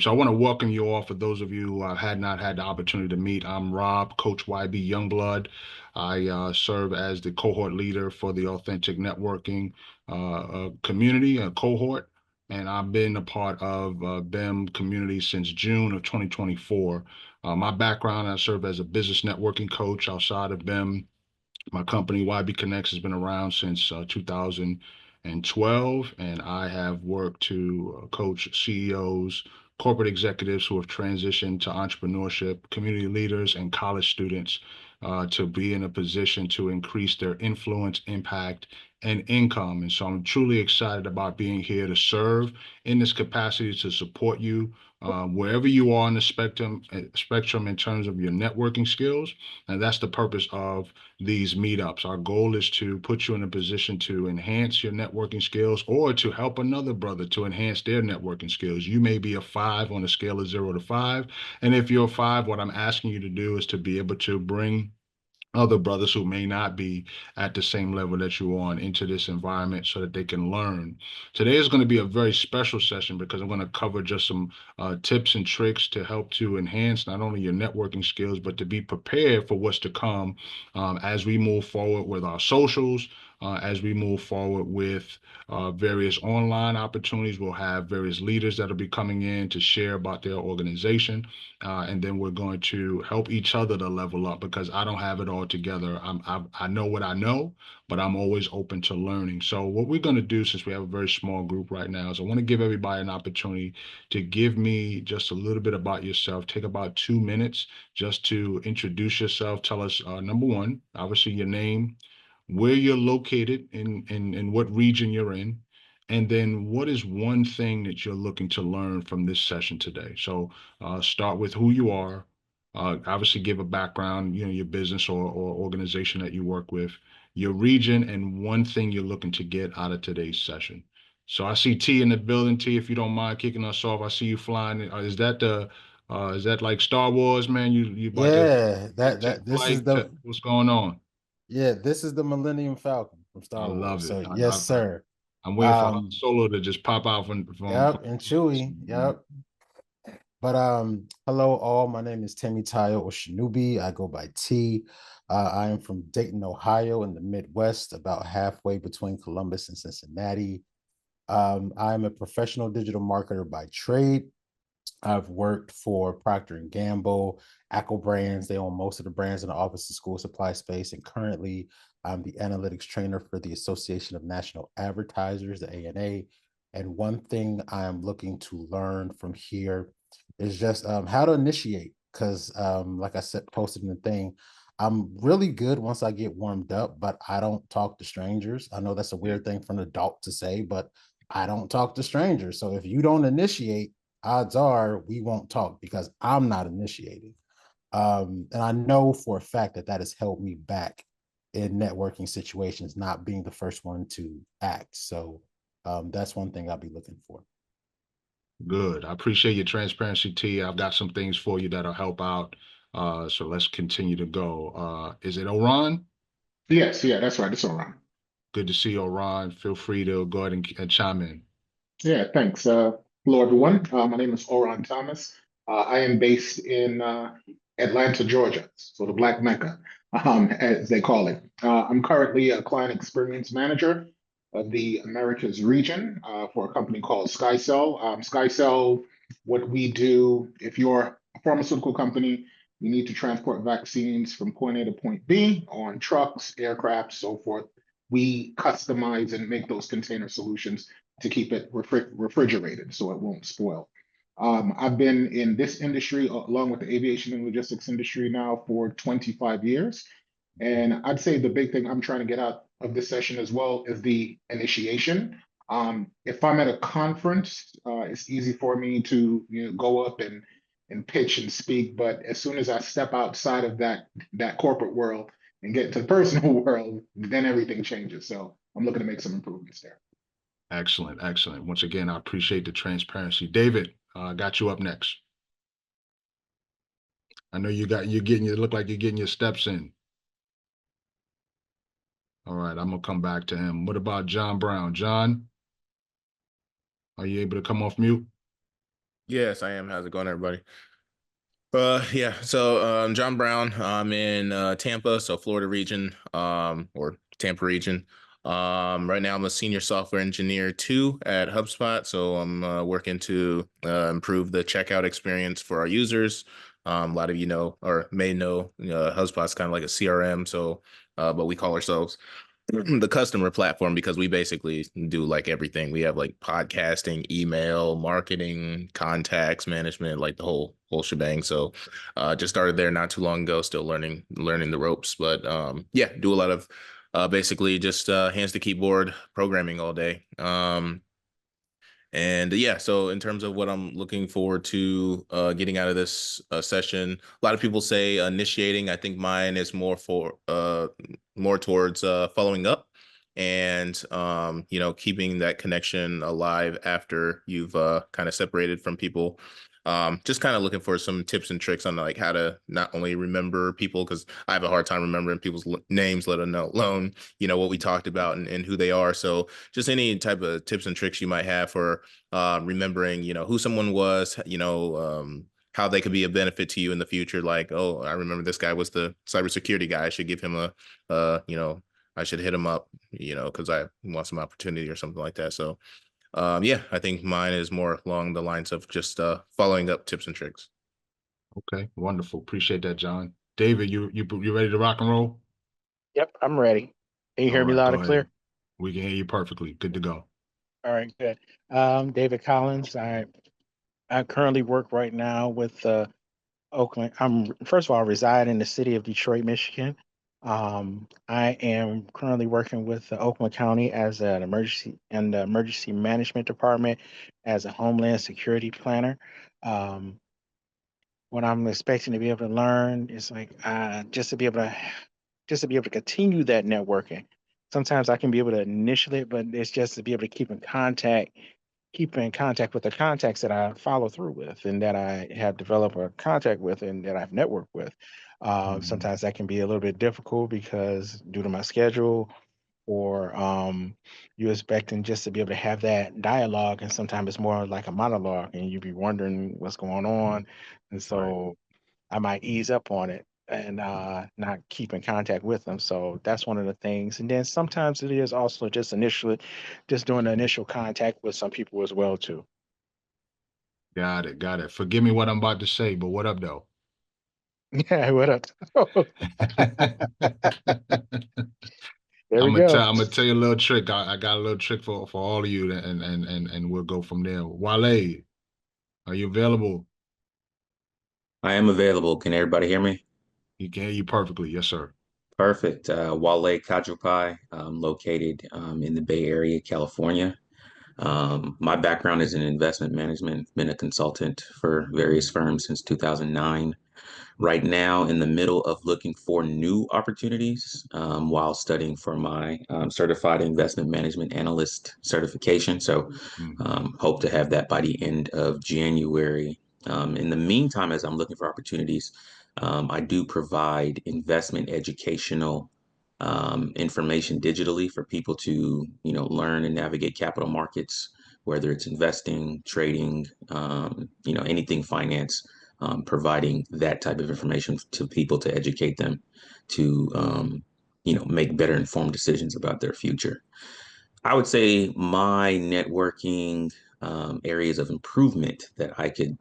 So I want to welcome you all. For those of you who had not had the opportunity to meet, I'm Rob, Coach YB Youngblood. I serve as the cohort leader for the Authentic Networking community, cohort, and I've been a part of BEM community since June of 2024. My background, I serve as a business networking coach outside of BEM. My company, YB Connects, has been around since 2012, and I have worked to coach CEOs, corporate executives who have transitioned to entrepreneurship, community leaders, and college students to be in a position to increase their influence, impact, and income. And so I'm truly excited about being here to serve in this capacity to support you wherever you are on the spectrum in terms of your networking skills. And that's the purpose of these meetups. Our goal is to put you in a position to enhance your networking skills or to help another brother to enhance their networking skills. You may be a five on a scale of 0 to 5. And if you're a five, what I'm asking you to do is to be able to bring other brothers who may not be at the same level that you're on into this environment so that they can learn. Today is going to be a very special session because I'm going to cover just some tips and tricks to help to enhance not only your networking skills, but to be prepared for what's to come as we move forward with our socials. As we move forward with various online opportunities, we'll have various leaders that'll be coming in to share about their organization. And then we're going to help each other to level up because I don't have it all together. I know what I know, but I'm always open to learning. So what we're going to do, since we have a very small group right now, is I want to give everybody an opportunity to give me just a little bit about yourself. Take about 2 minutes just to introduce yourself. Tell us, number one, obviously your name, where you're located in what region you're in, and then what is one thing that you're looking to learn from this session today. So start with who you are. Obviously, give a background, your business or organization that you work with, your region, and one thing you're looking to get out of today's session. So I see T in the building. T, if you don't mind kicking us off, I see you flying. Is that like Star Wars, man? You about to Yeah, take that this is flight? the What's going on? yeah, this is the Millennium Falcon from I Star Wars. love it. So yes, sir. I'm waiting for Han Um, Solo to just pop out from. yep, and Chewy, yep. But hello all. My name is Timmy Tayo or Shinubi. I go by T. I am from Dayton, Ohio, in the Midwest, about halfway between Columbus and Cincinnati. I am a professional digital marketer by trade. I've worked for Procter and Gamble, Acco Brands. They own most of the brands in the office and school supply space. And currently, I'm the analytics trainer for the Association of National Advertisers, the ANA. And one thing I am looking to learn from here is just how to initiate. Because, like I said, posted in the thing, I'm really good once I get warmed up, but I don't talk to strangers. I know that's a Yeah, weird thing for an adult to say, but I don't talk to strangers. So if you don't initiate, odds are we won't talk because I'm not initiating. And I know for a fact that that has held me back in networking situations, not being the first one to act. So that's one thing I'll be looking for. good. I appreciate your transparency, T. I've got some things for you that'll help out. So let's continue to go. Is it Oran? Yes, yeah, that's right. It's all right. Good to see you, Oran. Feel free to go ahead and chime in. Yeah, thanks. Hello, everyone. My name is Oran Thomas. I am based in Atlanta, Georgia, so the Black Mecca, as they call it. I'm currently a client experience manager of the Americas region for a company called SkyCell. SkyCell, what we do, if you're a pharmaceutical company, you need to transport vaccines from point A to point B on trucks, aircraft, so forth. We customize and make those container solutions to keep it refrigerated so it won't spoil. I've been in this industry along with the aviation and logistics industry now for 25 years. And I'd say the big thing I'm trying to get out of this session as well is the initiation. If I'm at a conference, it's easy for me to go up and pitch and speak. But as soon as I step outside of that corporate world and get into the personal world, then everything changes. So I'm looking to make some improvements there. Excellent, excellent. Once again, I appreciate the transparency. David, I got you up next. I know you're getting you look like you're getting your steps in. All right, I'm gonna come back to him. What about John Brown? John, are you able to come off mute? Yes, I am. How's it going, everybody? Yeah. So, John Brown. I'm in Tampa, so Florida region, or Tampa region. Right now, I'm a senior software engineer too at HubSpot. So I'm working to improve the checkout experience for our users. A lot of you know or may know HubSpot's kind of like a CRM. So, but we call ourselves the customer platform because we basically do like everything. We have like podcasting, email, marketing, contacts management, like the whole shebang. So just started there not too long ago, still learning the ropes. But yeah, do a lot of basically just hands to keyboard programming all day. And yeah, so in terms of what I'm looking forward to getting out of this session, a lot of people say initiating. I think mine is more towards following up and keeping that connection alive after you've kind of separated from people. Just kind of looking for some tips and tricks on like how to not only remember people because I have a hard time remembering people's names, let alone what we talked about and who they are. So just any type of tips and tricks you might have for remembering, who someone was, how they could be a benefit to you in the future. Like, oh, I remember this guy was the cybersecurity guy. I should give him I should hit him up, because I want some opportunity or something like that. So, yeah, I think mine is more along the lines of just following up tips and tricks. Okay, wonderful. Appreciate that, John. David, you ready to rock and roll? Yep, I'm ready. Can you All hear me right, loud go and ahead. clear? We can hear you perfectly. Good to go. All right, good. David Collins. I currently work right now with Oakland. I'm first of all, I reside in the city of Detroit, Michigan. I am currently working with Oakland County as an emergency management department as a homeland security planner. Um, what I'm expecting to be able to learn is like just to be able to continue that networking. Sometimes I can be able to initiate, but it's just to be able to keep in contact with the contacts that I follow through with and that I have developed a contact with and that I've networked with. Mhm. Sometimes that can be a little bit difficult because due to my schedule or you expecting just to be able to have that dialogue and sometimes it's more like a monologue and you be wondering what's going on. And Right. so I might ease up on it and not keep in contact with them. So that's one of the things. And then sometimes it is also just initially just doing the initial contact with some people as well too. Got it. Got it. Forgive me what I'm about to say, but what up, though? Yeah, what up? There we I'm gonna go. tell I'm gonna tell you a little trick. I got a little trick for all of you, and we'll go from there. Wale, are you available? I am available. Can everybody hear me? You can hear you perfectly. Yes, sir. Perfect. Wale Kajupai, located in the Bay Area, California. My background is in investment management, been a consultant for various firms since 2009. Right now, in the middle of looking for new opportunities while studying for my certified investment management analyst certification. So, Mhm. hope to have that by the end of January. In the meantime, as I'm looking for opportunities, I do provide investment educational information digitally for people to, learn and navigate capital markets, whether it's investing, trading, anything finance, providing that type of information to people to educate them to, make better informed decisions about their future. I would say my networking areas of improvement that I could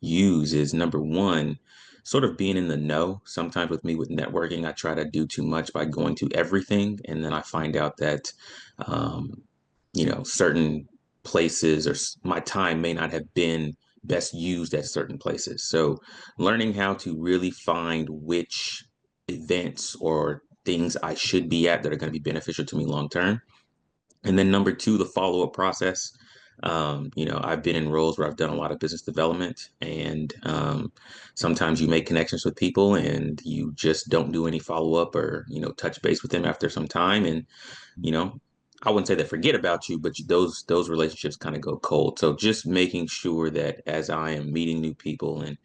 use is number one, sort of being in the know. Sometimes with me with networking, I try to do too much by going to everything, and then I find out that um, certain places or my time may not have been best used at certain places. So learning how to really find which events or things I should be at that are going to be beneficial to me long term, and then number two, the follow-up process. I've been in roles where I've done a lot of business development, and sometimes you make connections with people and you just don't do any follow-up or, touch base with them after some time. And, you know, I wouldn't say they forget about you, but those relationships kind of go cold. So just making sure that as I am meeting new people and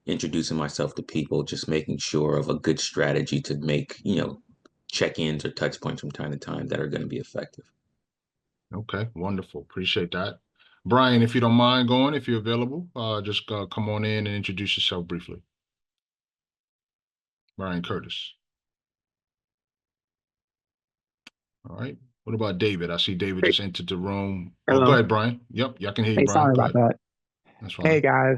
introducing myself to people, just making sure of a good strategy to make, check-ins or touch points from time to time that are going to be effective. Okay, wonderful. Appreciate that. Brian, if you don't mind going, if you're available, just come on in and introduce yourself briefly. Brian Curtis. All right. What about David? I see David Hey, just entered the room. Oh, go hello. ahead, Brian. Yep, y'all can hear you, Hey, Brian. sorry Go about ahead. that. That's Hey fine.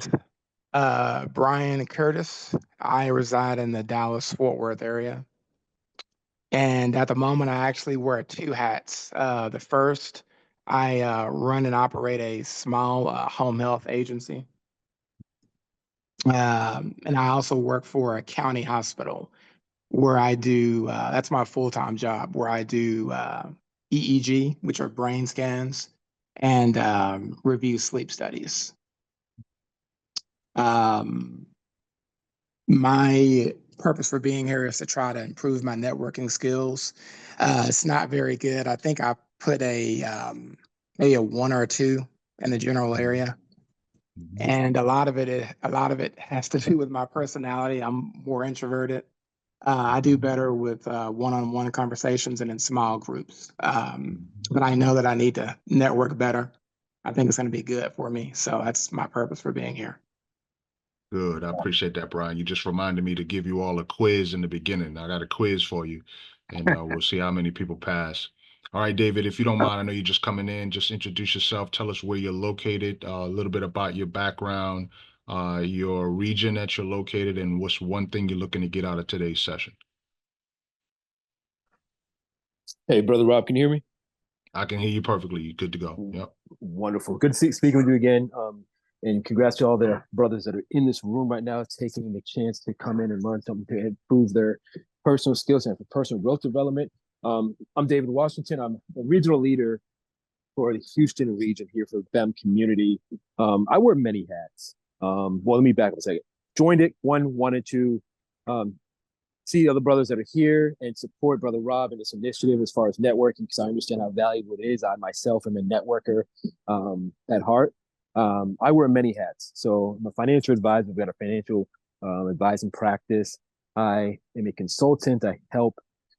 guys, Brian Curtis. I reside in the Dallas-Fort Worth area. And at the moment, I actually wear two hats. The first, I run and operate a small home health agency. And I also work for a county hospital where I do, that's my full-time job, where I do EEG, which are brain scans, and review sleep studies. Um, my purpose for being here is to try to improve my networking skills. It's not very good. I think I put a maybe a 1 or a 2 in the general area, and a lot of it has to do with my personality. I'm more introverted. I do better with one-on-one conversations and in small groups. But I know that I need to network better. I think it's going to be good for me. So that's my purpose for being here. Good. I appreciate that, Brian. You just reminded me to give you all a quiz in the beginning. I got a quiz for you, and we'll see how many people pass. All right, David, if you don't mind, I know you're just coming in. Just introduce yourself. Tell us where you're located, a little bit about your background, your region that you're located, and what's one thing you're looking to get out of today's session. Hey, Brother Rob, can you hear me? I can hear you perfectly. You're good to go. Yep. Wonderful. Good to speaking with you again. And congrats to all the brothers that are in this room right now, taking the chance to come in and learn something to improve their personal skills and for personal growth development. I'm David Washington. I'm a regional leader for the Houston region here for the BEM community. I wear many hats. Well, let me back up a second. Joined it, wanted to see the other brothers that are here and support Brother Rob in this initiative as far as networking, because I understand how valuable it is. I myself am a networker at heart. I wear many hats. So I'm a financial advisor. We've got a financial advising practice. I am a consultant. I help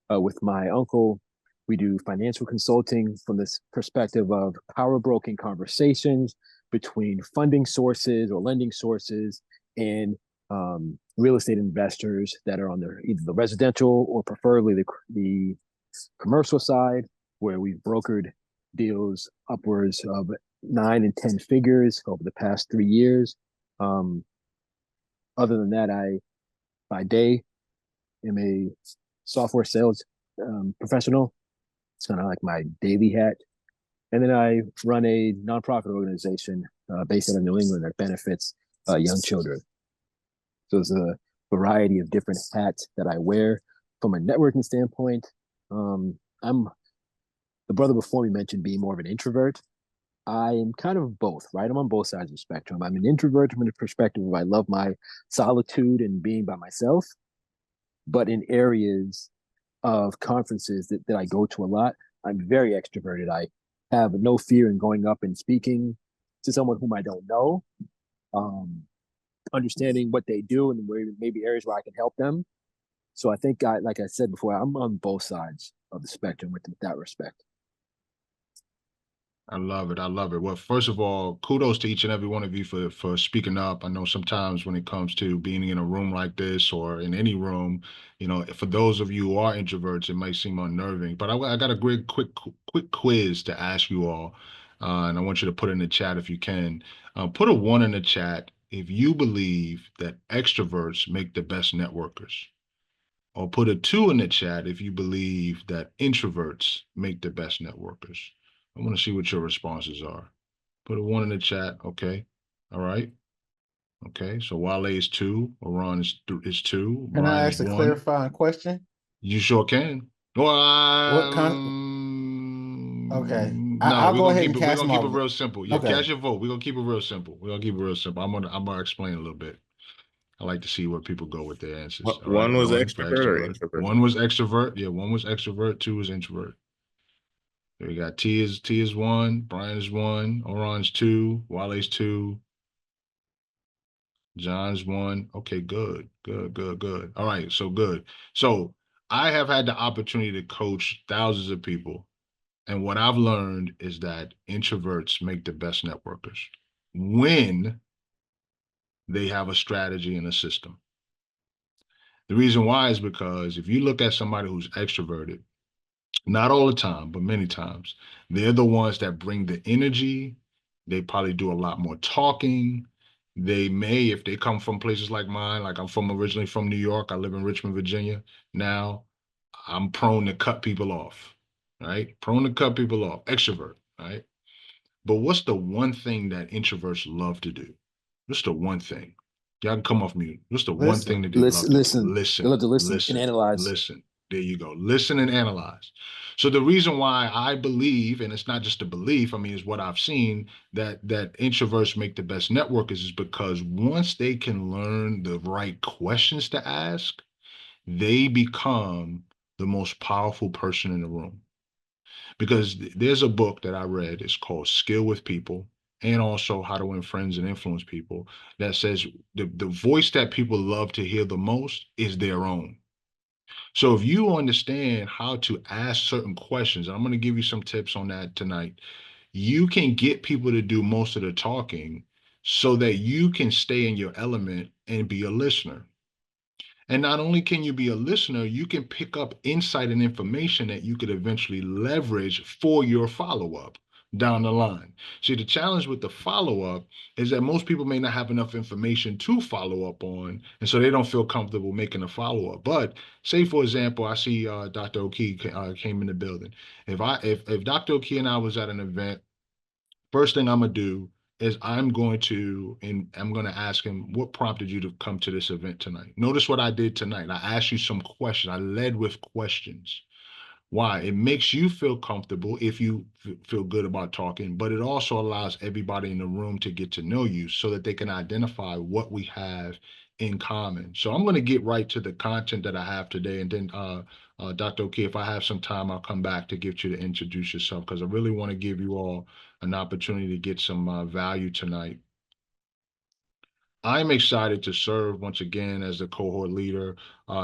with my uncle. We do financial consulting from this perspective of power broking conversations between funding sources or lending sources and real estate investors that are on either the residential or preferably the commercial side, where we've brokered deals upwards of 9 and 10 figures over the past 3 years. Other than that, I by day am a software sales professional. It's kind of like my daily hat. And then I run a nonprofit organization based out of New England that benefits young children. So there's a variety of different hats that I wear. From a networking standpoint, I'm the brother before me mentioned being more of an introvert. I am kind of both, right? I'm on both sides of the spectrum. I'm an introvert from the perspective of I love my solitude and being by myself. But in areas of conferences that I go to a lot, I'm very extroverted. I have no fear in going up and speaking to someone whom I don't know. Understanding what they do and where maybe areas where I can help them. So I think like I said before, I'm on both sides of the spectrum with that respect. I love it. I love it. Well, first of all, kudos to each and every one of you for speaking up. I know sometimes when it comes to being in a room like this or in any room, for those of you who are introverts, it might seem unnerving. But I got a great quick quiz to ask you all, and I want you to put it in the chat if you can. Put a 1 in the chat if you believe that extroverts make the best networkers, or put a 2 in the chat if you believe that introverts make the best networkers. I want to see what your responses are. Put a 1 in the chat. Okay. All right. Okay. So Wale is 2. Oran is 2. Can I Brian is ask a 1. clarifying question? You sure can. What kind? Okay, No, I'll we're go gonna ahead keep and it. We're cast gonna my. keep it real simple. Yeah, Okay, cast your vote. We're gonna keep it real simple. We're gonna keep it real simple. I'm gonna explain a little bit. I like to see where people go with their answers. All right, One was going for extrovert or extrovert. introvert? 1 was extrovert. Yeah, 1 was extrovert. 2 was introvert. We got T is 1, Brian is 1, Oran's 2, Wale's 2, John's 1. Okay, good. All right, so good. So I have had the opportunity to coach thousands of people, And what I've learned is that introverts make the best networkers when they have a strategy and a system. The reason why is because if you look at somebody who's extroverted, not all the time, but many times, they're the ones that bring the energy. They probably do a lot more talking. They may, if they come from places like mine, like I'm from originally from New York, I live in Richmond, Virginia. Now I'm prone to cut people off, right? Prone to cut people off, extrovert, right? But what's the one thing that introverts love to do? What's the one thing? Y'all can come off mute. What's the one thing Listen. that they love to do? Listen. They Listen, love to listen and listen, analyze. listen. There you go. Listen and analyze. So the reason why I believe, and it's not just a belief, I mean, it's what I've seen, that introverts make the best networkers is because once they can learn the right questions to ask, they become the most powerful person in the room. Because there's a book that I read, it's called Skill with People, and also How to Win Friends and Influence People, that says the voice that people love to hear the most is their own. So if you understand how to ask certain questions, and I'm going to give you some tips on that tonight, you can get people to do most of the talking so that you can stay in your element and be a listener. And not only can you be a listener, you can pick up insight and information that you could eventually leverage for your follow up down the line. See, the challenge with the follow up is that most people may not have enough information to follow up on, and so they don't feel comfortable making a follow up. But say, for example, I see Dr. O'Key came in the building. If Dr. O'Key and I was at an event, first thing I'm gonna do is I'm going to ask him, what prompted you to come to this event tonight? Notice what I did tonight. I asked you some questions. I led with questions. Why? It makes you feel comfortable if you feel good about talking, but it also allows everybody in the room to get to know you so that they can identify what we have in common. So I'm going to get right to the content that I have today. And then, Dr. O'Key, if I have some time, I'll come back to get you to introduce yourself because I really want to give you all an opportunity to get some value tonight. I'm excited to serve once again as the cohort leader.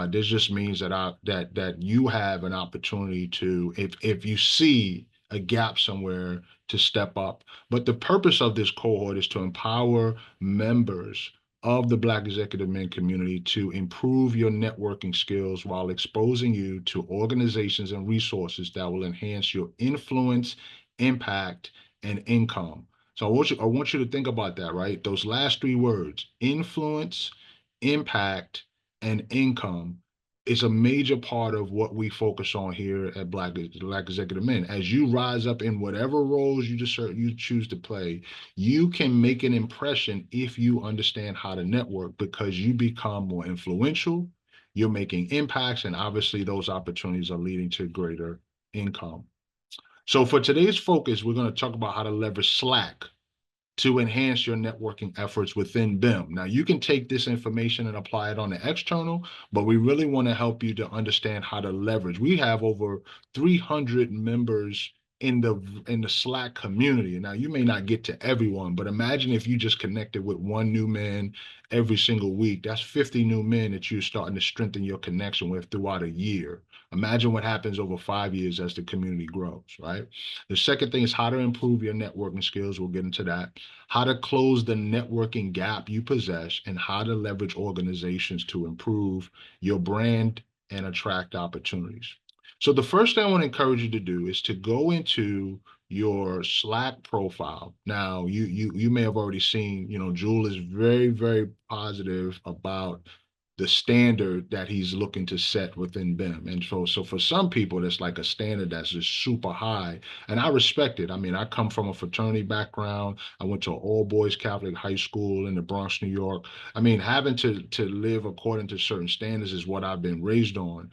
This just means that you have an opportunity to, if you see a gap somewhere, to step up. But the purpose of this cohort is to empower members of the Black executive men community to improve your networking skills while exposing you to organizations and resources that will enhance your influence, impact, and income. So I want you to think about that, right? Those last three words, influence, impact, and income, is a major part of what we focus on here at Black Executive Men. As you rise up in whatever roles you choose to play, you can make an impression if you understand how to network because you become more influential, you're making impacts, and obviously those opportunities are leading to greater income. So for today's focus, we're going to talk about how to leverage Slack to enhance your networking efforts within BEM. Now, you can take this information and apply it on the external, but we really want to help you to understand how to leverage. We have over 300 members in the Slack community. Now, you may not get to everyone, but imagine if you just connected with one new man every single week. That's 50 new men that you're starting to strengthen your connection with throughout a year. Imagine what happens over 5 years as the community grows, right? The second thing is how to improve your networking skills. We'll get into that. How to close the networking gap you possess, and how to leverage organizations to improve your brand and attract opportunities. So the first thing I want to encourage you to do is to go into your Slack profile. Now, you may have already seen, Jewel is very, very positive about the standard that he's looking to set within BEM. And so for some people, that's like a standard that's just super high. And I respect it. I mean, I come from a fraternity background. I went to an all boys Catholic high school in the Bronx, New York. I mean, having to live according to certain standards is what I've been raised on.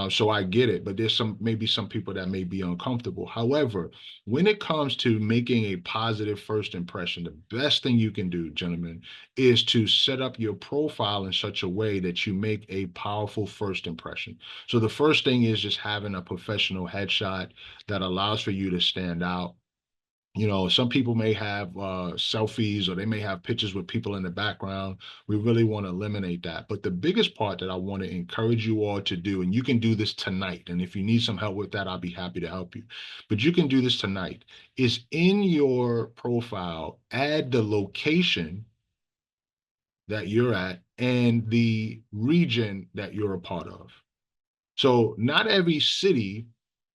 So I get it, but there's maybe some people that may be uncomfortable. However, when it comes to making a positive first impression, the best thing you can do, gentlemen, is to set up your profile in such a way that you make a powerful first impression. So the first thing is just having a professional headshot that allows for you to stand out. You know, some people may have selfies, or they may have pictures with people in the background. We really want to eliminate that. But the biggest part that I want to encourage you all to do, and you can do this tonight, and if you need some help with that, I'll be happy to help you. But you can do this tonight, is in your profile, add the location that you're at and the region that you're a part of. So not every city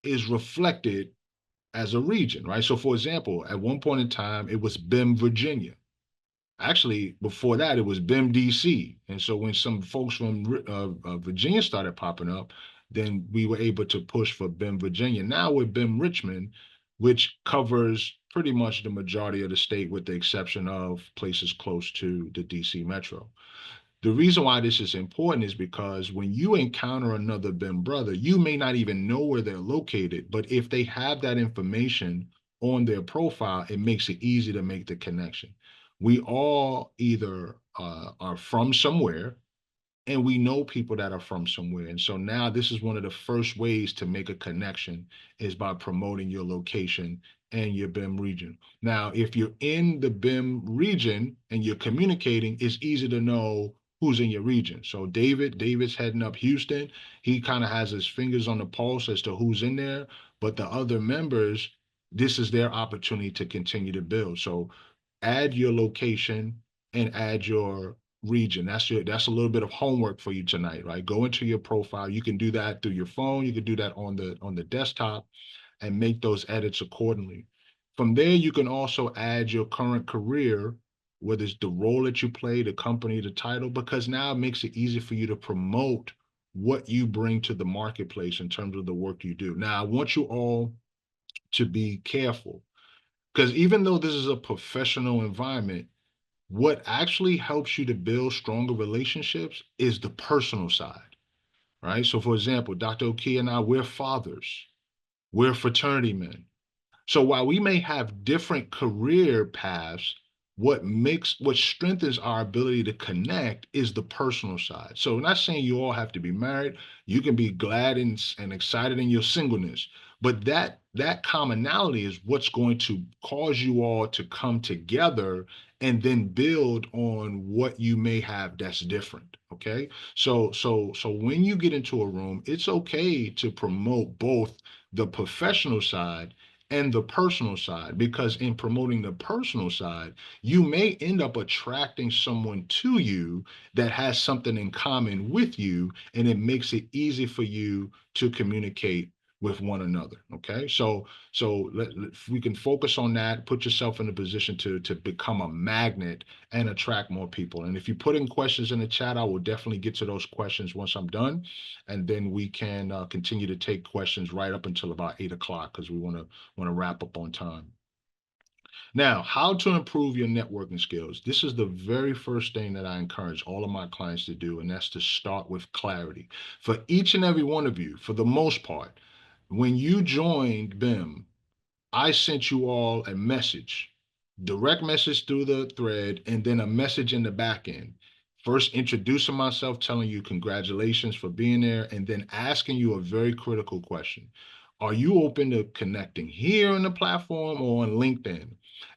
is reflected as a region, right? So for example, at one point in time, it was BEM, Virginia. Actually, before that, it was BEM, DC. And so when some folks from Virginia started popping up, then we were able to push for BEM, Virginia. Now we're BEM, Richmond, which covers pretty much the majority of the state with the exception of places close to the DC metro. The reason why this is important is because when you encounter another BEM brother, you may not even know where they're located, but if they have that information on their profile, it makes it easy to make the connection. We all either are from somewhere, and we know people that are from somewhere. And so now this is one of the first ways to make a connection is by promoting your location and your BIM region. Now, if you're in the BIM region and you're communicating, it's easy to know who's in your region. So David's heading up Houston. He kind of has his fingers on the pulse as to who's in there, but the other members, this is their opportunity to continue to build. So add your location and add your region. That's a little bit of homework for you tonight, right? Go into your profile. You can do that through your phone. You can do that on the desktop and make those edits accordingly. From there, you can also add your current career, whether it's the role that you play, the company, the title, because now it makes it easy for you to promote what you bring to the marketplace in terms of the work you do. Now, I want you all to be careful because even though this is a professional environment, what actually helps you to build stronger relationships is the personal side, right? So, for example, Dr. Oki and I, we're fathers, we're fraternity men. So while we may have different career paths, what strengthens our ability to connect is the personal side. So I'm not saying you all have to be married. You can be glad and excited in your singleness, but that commonality is what's going to cause you all to come together and then build on what you may have that's different. Okay. So when you get into a room, it's okay to promote both the professional side and the personal side, because in promoting the personal side, you may end up attracting someone to you that has something in common with you, and it makes it easy for you to communicate with one another. Okay, if we can focus on that, put yourself in a position to become a magnet and attract more people. And if you put in questions in the chat, I will definitely get to those questions once I'm done, and then we can continue to take questions right up until about 8 o'clock, because we want to wrap up on time. Now, how to improve your networking skills. This is the very first thing that I encourage all of my clients to do, and that's to start with clarity. For each and every one of you, for the most part, when you joined BIM, I sent you all a message, direct message through the thread, and then a message in the back end. First, introducing myself, telling you congratulations for being there, and then asking you a very critical question. Are you open to connecting here on the platform or on LinkedIn?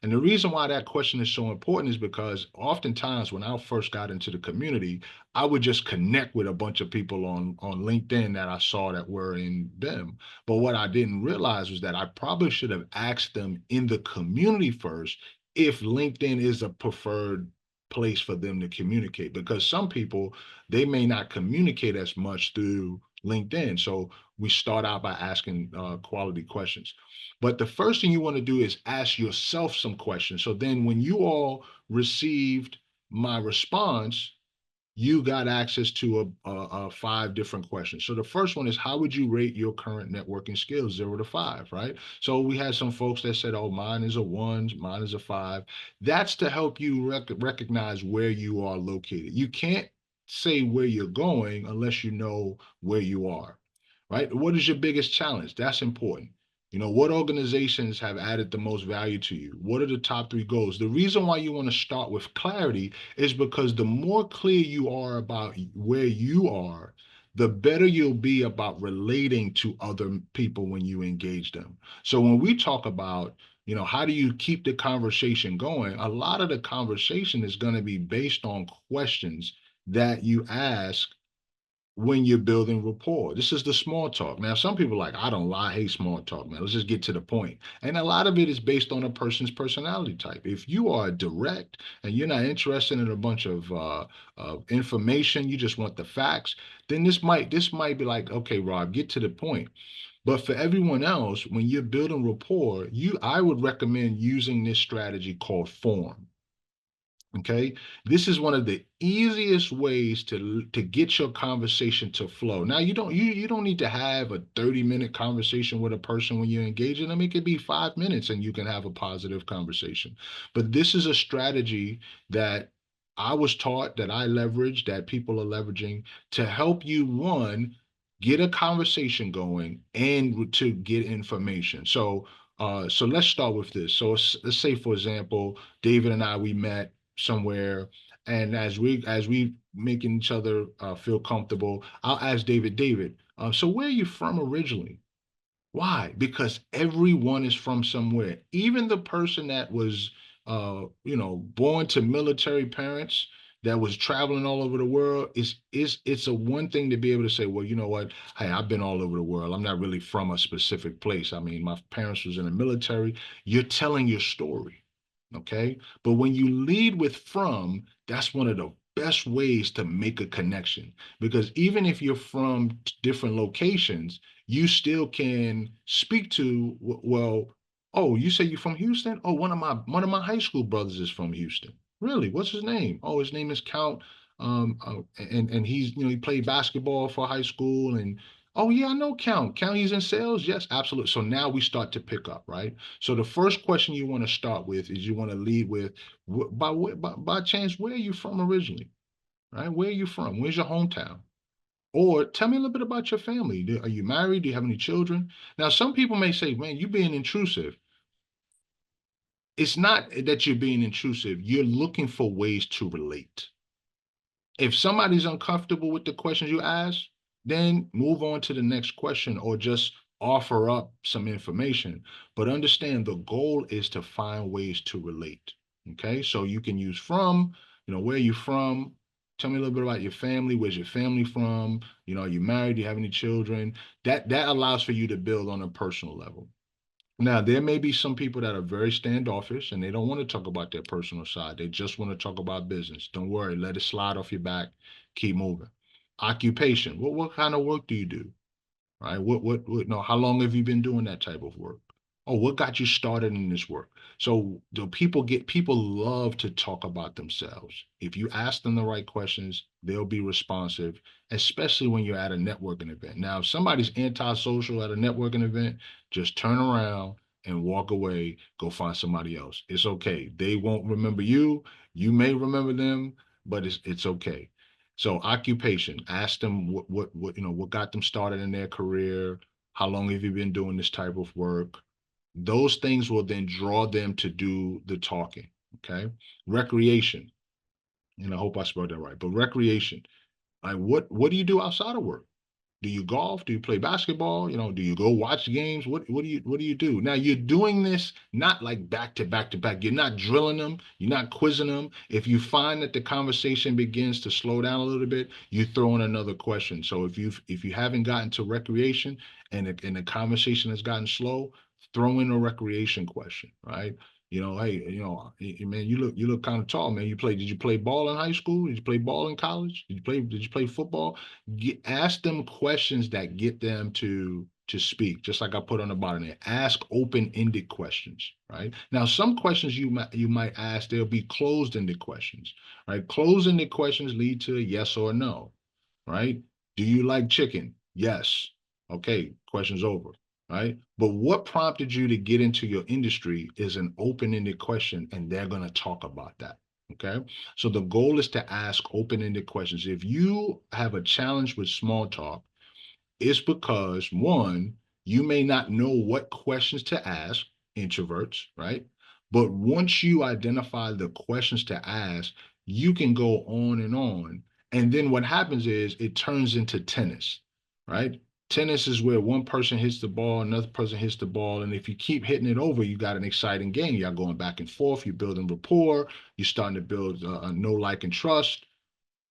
And the reason why that question is so important is because oftentimes when I first got into the community, I would just connect with a bunch of people on LinkedIn that I saw that were in BIM. But what I didn't realize was that I probably should have asked them in the community first if LinkedIn is a preferred place for them to communicate, because some people, they may not communicate as much through LinkedIn. So we start out by asking quality questions. But the first thing you want to do is ask yourself some questions. So then when you all received my response, you got access to a 5 different questions. So the first one is, how would you rate your current networking skills, 0 to 5, right? So we had some folks that said, oh, mine is a 1, mine is a 5. That's to help you recognize where you are located. You can't say where you're going unless you know where you are, right? What is your biggest challenge? That's important. You know, what organizations have added the most value to you? What are the top 3 goals? The reason why you want to start with clarity is because the more clear you are about where you are, the better you'll be about relating to other people when you engage them. So when we talk about, how do you keep the conversation going? A lot of the conversation is going to be based on questions that you ask when you're building rapport. This is the small talk. Now, some people are like, I don't lie, I hate small talk, man. Let's just get to the point. And a lot of it is based on a person's personality type. If you are direct and you're not interested in a bunch of information, you just want the facts, then this might be like, okay, Rob, get to the point. But for everyone else, when you're building rapport, I would recommend using this strategy called form. Okay, this is one of the easiest ways to get your conversation to flow. Now, you don't need to have a 30-minute conversation with a person when you're engaging them. It could be 5 minutes and you can have a positive conversation. But this is a strategy that I was taught, that I leverage, that people are leveraging to help you, one, get a conversation going and to get information. So let's start with this. So let's say, for example, David and I, we met somewhere, and as we making each other feel comfortable, I'll ask David, so where are you from originally? Why? Because everyone is from somewhere. Even the person that was, born to military parents, that was traveling all over the world, it's a one thing to be able to say, well, you know what? Hey, I've been all over the world. I'm not really from a specific place. I mean, my parents was in the military. You're telling your story, okay? But when you lead with from, that's one of the best ways to make a connection, because even if you're from different locations, you still can speak to, well, oh, you say you're from Houston? Oh, one of my high school brothers is from Houston. Really? What's his name? Oh, his name is Count. And he's, he played basketball for high school. And oh yeah, I know Count. Count, he's in sales. Yes, absolutely. So now we start to pick up, right? So the first question you want to start with is you want to lead with, by chance, where are you from originally? Right? Where are you from? Where's your hometown? Or tell me a little bit about your family. Are you married? Do you have any children? Now, some people may say, man, you're being intrusive. It's not that you're being intrusive. You're looking for ways to relate. If somebody's uncomfortable with the questions you ask, then move on to the next question or just offer up some information. But understand the goal is to find ways to relate. Okay, so you can use from, where are you from? Tell me a little bit about your family. Where's your family from? Are you married? Do you have any children? That allows for you to build on a personal level. Now, there may be some people that are very standoffish and they don't want to talk about their personal side. They just want to talk about business. Don't worry, let it slide off your back. Keep moving. Occupation. What kind of work do you do? Right? How long have you been doing that type of work? Oh, what got you started in this work? So the people love to talk about themselves. If you ask them the right questions, they'll be responsive, especially when you're at a networking event. Now, if somebody's antisocial at a networking event, just turn around and walk away, go find somebody else. It's okay. They won't remember you. You may remember them, but it's okay. So occupation, ask them what got them started in their career. How long have you been doing this type of work? Those things will then draw them to do the talking. Okay. Recreation. And I hope I spelled that right. But recreation, like what do you do outside of work? Do you golf? Do you play basketball? Do you go watch games? What do you do? Now you're doing this not like back to back to back. You're not drilling them. You're not quizzing them. If you find that the conversation begins to slow down a little bit, you throw in another question. So if you haven't gotten to recreation and the conversation has gotten slow, throw in a recreation question, right? Hey, man, you look kind of tall, man. Did you play ball in high school? Did you play ball in college? Did you play football? Ask them questions that get them to speak, just like I put on the bottom there. Ask open-ended questions, right? Now, some questions you might ask, they'll be closed-ended questions, right? Closed-ended questions lead to a yes or a no, right? Do you like chicken? Yes. Okay, question's over, right? But what prompted you to get into your industry is an open-ended question, and they're going to talk about that. Okay. So the goal is to ask open-ended questions. If you have a challenge with small talk, it's because one, you may not know what questions to ask, introverts, right? But once you identify the questions to ask, you can go on and on. And then what happens is it turns into tennis, right? Tennis is where one person hits the ball, another person hits the ball, and if you keep hitting it over, you got an exciting game. You're going back and forth, you're building rapport, you're starting to build a know, like, and trust,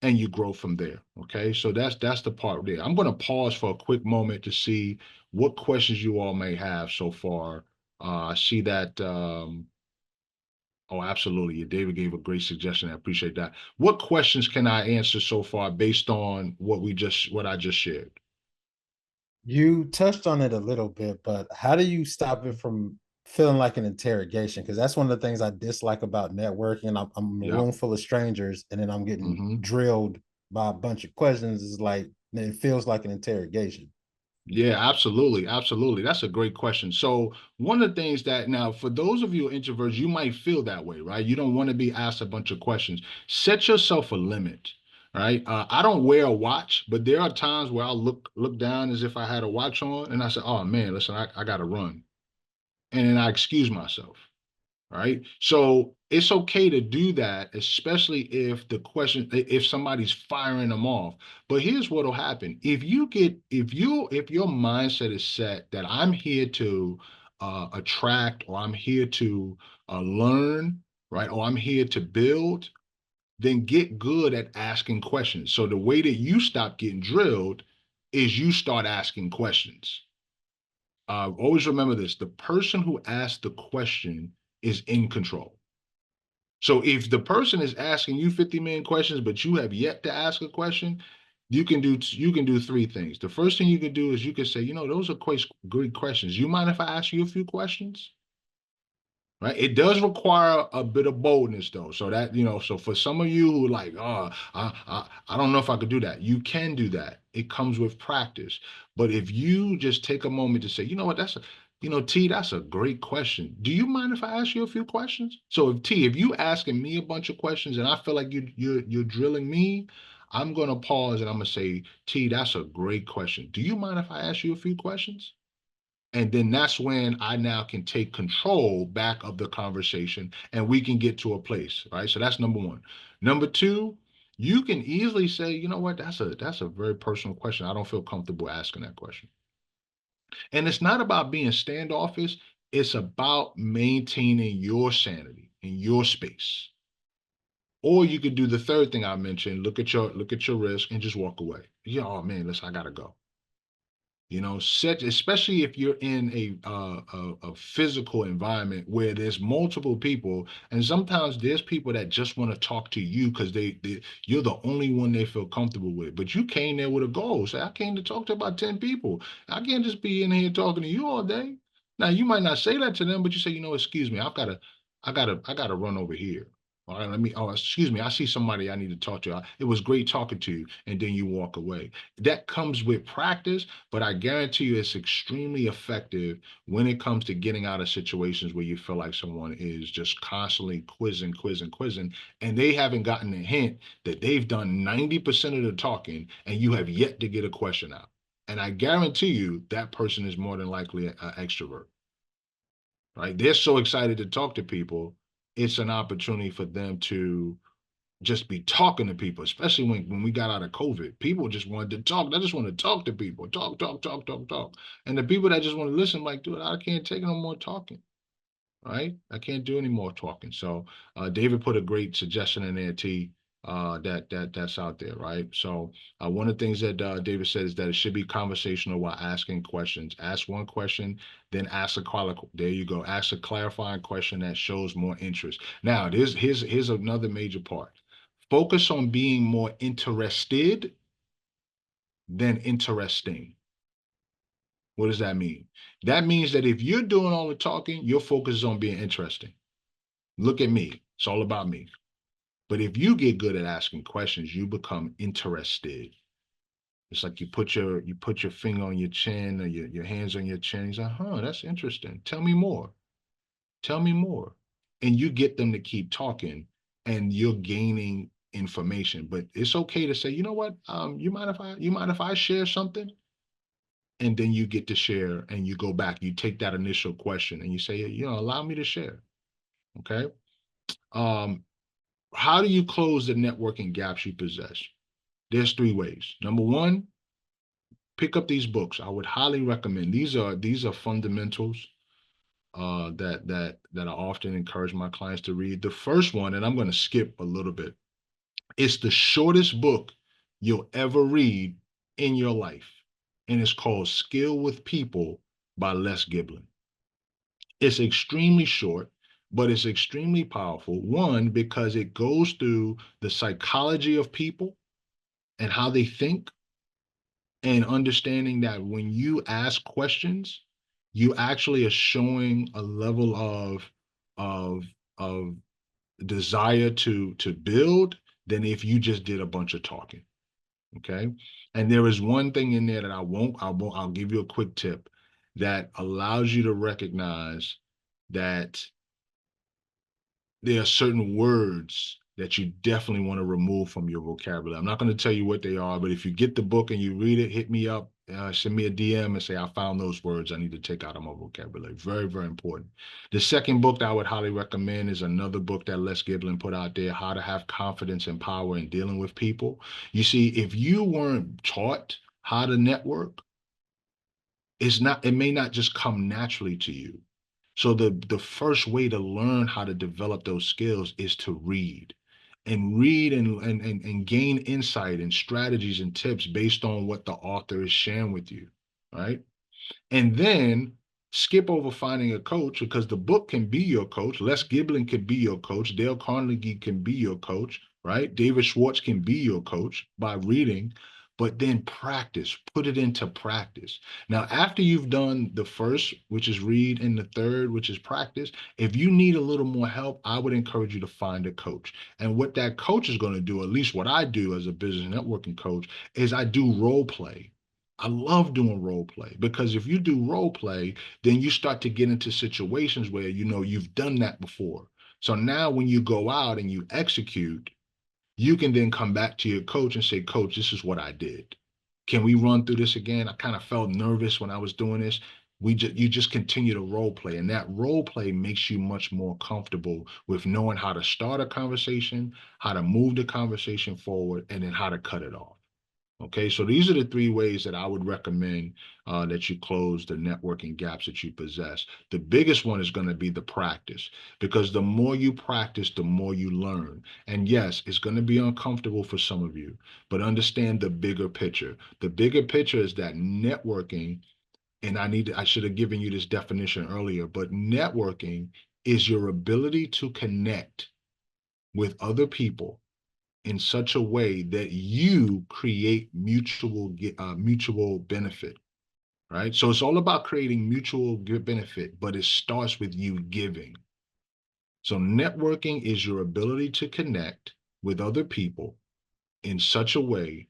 and you grow from there. Okay, so that's the part there. I'm going to pause for a quick moment to see what questions you all may have so far. I see that. Oh, absolutely. Yeah, David gave a great suggestion. I appreciate that. What questions can I answer so far based on what I just shared? You touched on it a little bit, but how do you stop it from feeling like an interrogation? Because that's one of the things I dislike about networking. I'm in a Yep. room full of strangers, and then I'm getting Hmm. drilled by a bunch of questions. It's like it feels like an interrogation. Yeah, absolutely. Absolutely. That's a great question. So, one of the things that now, for those of you introverts, you might feel that way, right? You don't want to be asked a bunch of questions. Set yourself a limit, right? I don't wear a watch, but there are times where I'll look down as if I had a watch on, and I say, "Oh man, listen, I got to run," and then I excuse myself. Right? So it's okay to do that, especially if if somebody's firing them off. But here's what'll happen. If your mindset is set that I'm here to attract, or I'm here to learn, right? Or I'm here to build, then get good at asking questions. So the way that you stop getting drilled is you start asking questions. Always remember this: the person who asked the question is in control. So if the person is asking you 50 million questions, but you have yet to ask a question, you can do three things. The first thing you can do is you can say, those are quite great questions. You mind if I ask you a few questions? Right. It does require a bit of boldness, though. So so for some of you who are like, oh, I don't know if I could do that. You can do that. It comes with practice. But if you just take a moment to say, you know what, T, that's a great question. Do you mind if I ask you a few questions? So if you asking me a bunch of questions and I feel like you're drilling me, I'm gonna pause and I'm gonna say, T, that's a great question. Do you mind if I ask you a few questions? And then that's when I now can take control back of the conversation and we can get to a place, right? So that's number one. Number two, you can easily say, you know what, that's a very personal question. I don't feel comfortable asking that question. And it's not about being standoffish, it's about maintaining your sanity in your space. Or you could do the third thing I mentioned, look at your risk and just walk away. Yeah, oh man, listen, I gotta go. Especially if you're in a physical environment where there's multiple people, and sometimes there's people that just want to talk to you because you're the only one they feel comfortable with. But you came there with a goal. Say, I came to talk to about 10 people. I can't just be in here talking to you all day. Now you might not say that to them, but you say, excuse me, I gotta run over here. All right, excuse me, I see somebody I need to talk to. It was great talking to you, and then you walk away. That comes with practice, but I guarantee you it's extremely effective when it comes to getting out of situations where you feel like someone is just constantly quizzing, and they haven't gotten a hint that they've done 90% of the talking and you have yet to get a question out. And I guarantee you that person is more than likely an extrovert, right? They're so excited to talk to people. It's an opportunity for them to just be talking to people, especially when we got out of COVID. People just wanted to talk. They just want to talk to people. Talk, talk, talk, talk, talk. And the people that just want to listen, like, dude, I can't take no more talking. Right? I can't do any more talking. So David put a great suggestion in there, T. That's out there, right? So one of the things that David said is that it should be conversational while asking questions. Ask one question, then ask a there you go. Ask a clarifying question that shows more interest. Now, here's another major part. Focus on being more interested than interesting. What does that mean? That means that if you're doing all the talking, your focus is on being interesting. Look at me. It's all about me. But if you get good at asking questions, you become interested. It's like you put your finger on your chin or your hands on your chin. He's like, that's interesting. Tell me more. Tell me more. And you get them to keep talking and you're gaining information. But it's okay to say, you know what? You mind if I share something? And then you get to share and you go back. You take that initial question and you say, allow me to share. Okay. Um, how do you close the networking gaps you possess? There's three ways. Number one, pick up these books. I would highly recommend. These are fundamentals that I often encourage my clients to read. The first one, and I'm going to skip a little bit, it's the shortest book you'll ever read in your life, and it's called Skill with People by Les Giblin. It's extremely short, but it's extremely powerful. One, because it goes through the psychology of people and how they think, and understanding that when you ask questions, you actually are showing a level of of desire to build than if you just did a bunch of talking. Okay. And there is one thing in there that I'll give you a quick tip that allows you to recognize that there are certain words that you definitely want to remove from your vocabulary. I'm not going to tell you what they are, but if you get the book and you read it, hit me up, send me a DM and say, I found those words I need to take out of my vocabulary. Very, very important. The second book that I would highly recommend is another book that Les Giblin put out there, How to Have Confidence and Power in Dealing with People. You see, if you weren't taught how to network, it may not just come naturally to you. So the first way to learn how to develop those skills is to read and read and gain insight and strategies and tips based on what the author is sharing with you, right? And then skip over finding a coach, because the book can be your coach. Les Giblin can be your coach. Dale Carnegie can be your coach, right? David Schwartz can be your coach by reading, but then practice, put it into practice. Now, after you've done the first, which is read, and the third, which is practice, if you need a little more help, I would encourage you to find a coach. And what that coach is going to do, at least what I do as a business networking coach, is I do role play. I love doing role play, because if you do role play, then you start to get into situations where you've done that before. So now when you go out and you execute, you can then come back to your coach and say, Coach, this is what I did. Can we run through this again? I kind of felt nervous when I was doing this. You just continue to role play, and that role play makes you much more comfortable with knowing how to start a conversation, how to move the conversation forward, and then how to cut it off. Okay, so these are the three ways that I would recommend that you close the networking gaps that you possess. The biggest one is going to be the practice, because the more you practice, the more you learn. And yes, it's going to be uncomfortable for some of you, but understand the bigger picture. The bigger picture is that networking, and I should have given you this definition earlier, but networking is your ability to connect with other people in such a way that you create mutual benefit, right? So it's all about creating mutual good benefit, but it starts with you giving. So networking is your ability to connect with other people in such a way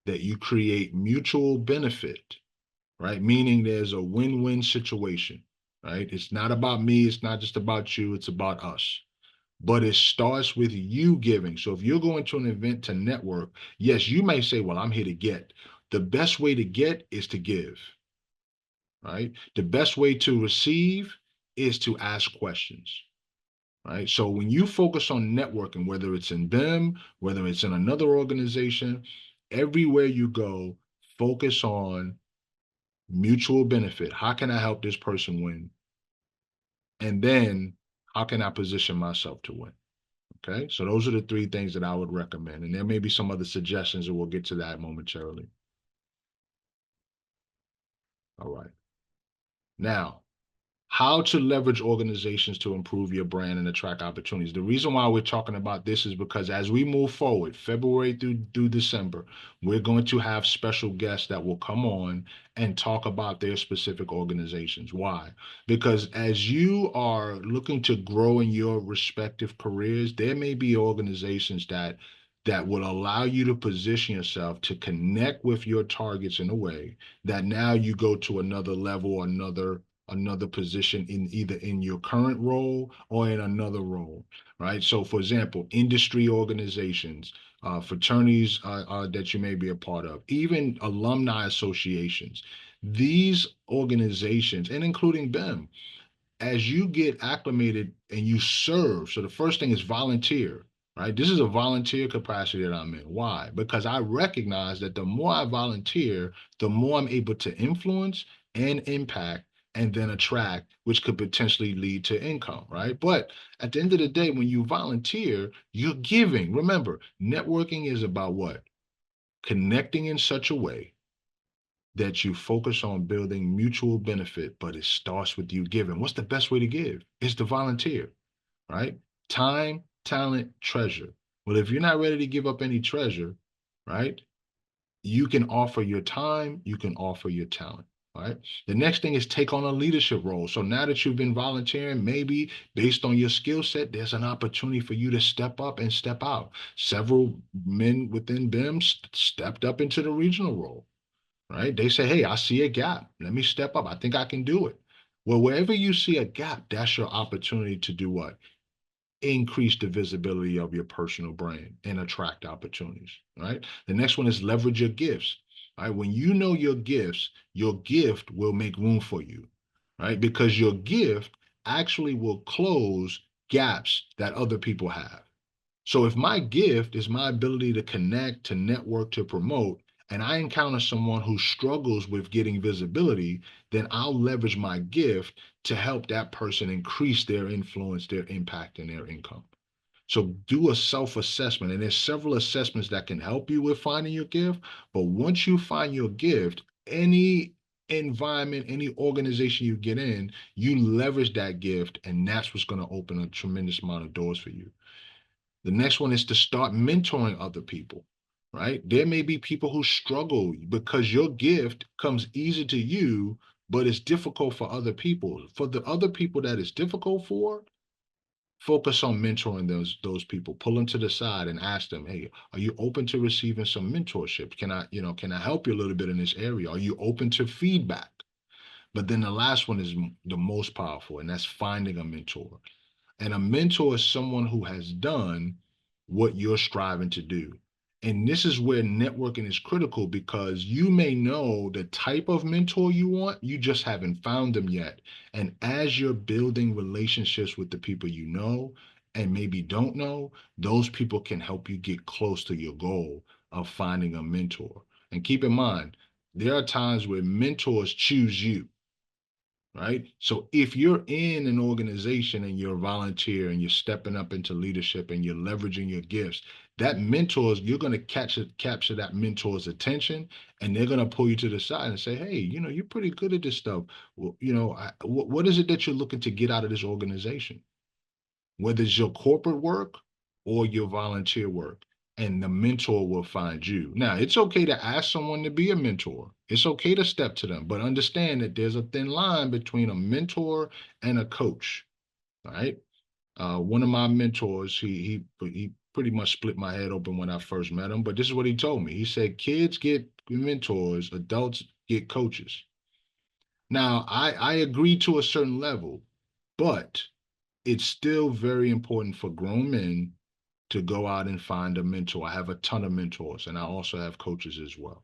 that you create mutual benefit, right? Meaning there's a win-win situation, right? It's not about me, it's not just about you, it's about us. But it starts with you giving. So if you're going to an event to network, yes, you may say, well, I'm here to get. The best way to get is to give, right? The best way to receive is to ask questions, right? So when you focus on networking, whether it's in BEM, whether it's in another organization, everywhere you go, focus on mutual benefit. How can I help this person win? And then how can I position myself to win? Okay, so those are the three things that I would recommend. And there may be some other suggestions, and we'll get to that momentarily. All right. Now, how to leverage organizations to improve your brand and attract opportunities. The reason why we're talking about this is because as we move forward, February through December, we're going to have special guests that will come on and talk about their specific organizations. Why? Because as you are looking to grow in your respective careers, there may be organizations that will allow you to position yourself to connect with your targets in a way that now you go to another level, another position in either in your current role or in another role, right? So for example, industry organizations, fraternities that you may be a part of, even alumni associations, these organizations, and including BEM, as you get acclimated and you serve, so the first thing is volunteer, right? This is a volunteer capacity that I'm in. Why? Because I recognize that the more I volunteer, the more I'm able to influence and impact and then attract, which could potentially lead to income, right? But at the end of the day, when you volunteer, you're giving. Remember, networking is about what? Connecting in such a way that you focus on building mutual benefit, but it starts with you giving. What's the best way to give? It's to volunteer, right? Time, talent, treasure. Well, if you're not ready to give up any treasure, right, you can offer your time, you can offer your talent. Right. The next thing is take on a leadership role. So now that you've been volunteering, maybe based on your skill set, there's an opportunity for you to step up and step out. Several men within BEM stepped up into the regional role, right? They say, hey, I see a gap. Let me step up. I think I can do it. Well, wherever you see a gap, that's your opportunity to do what? Increase the visibility of your personal brand and attract opportunities, right? The next one is leverage your gifts, right? When you know your gifts, your gift will make room for you, right? Because your gift actually will close gaps that other people have. So if my gift is my ability to connect, to network, to promote, and I encounter someone who struggles with getting visibility, then I'll leverage my gift to help that person increase their influence, their impact, and their income. So do a self-assessment, and there's several assessments that can help you with finding your gift. But once you find your gift, any environment, any organization you get in, you leverage that gift, and that's what's going to open a tremendous amount of doors for you. The next one is to start mentoring other people, right? There may be people who struggle because your gift comes easy to you, but it's difficult for other people. For the other people that it's difficult for, focus on mentoring those people. Pull them to the side and ask them, hey, are you open to receiving some mentorship? Can I help you a little bit in this area? Are you open to feedback? But then the last one is the most powerful, and that's finding a mentor. And a mentor is someone who has done what you're striving to do. And this is where networking is critical because you may know the type of mentor you want, you just haven't found them yet. And as you're building relationships with the people you know and maybe don't know, those people can help you get close to your goal of finding a mentor. And keep in mind, there are times where mentors choose you, right? So if you're in an organization and you're a volunteer and you're stepping up into leadership and you're leveraging your gifts, that mentors, you're going to capture that mentor's attention, and they're going to pull you to the side and say, hey, you're pretty good at this stuff. Well, what is it that you're looking to get out of this organization? Whether it's your corporate work or your volunteer work, and the mentor will find you. Now, it's okay to ask someone to be a mentor. It's okay to step to them, but understand that there's a thin line between a mentor and a coach, right? One of my mentors, he pretty much split my head open when I first met him, but this is what he told me. He said, kids get mentors, adults get coaches. Now, I agree to a certain level, but it's still very important for grown men to go out and find a mentor. I have a ton of mentors, and I also have coaches as well.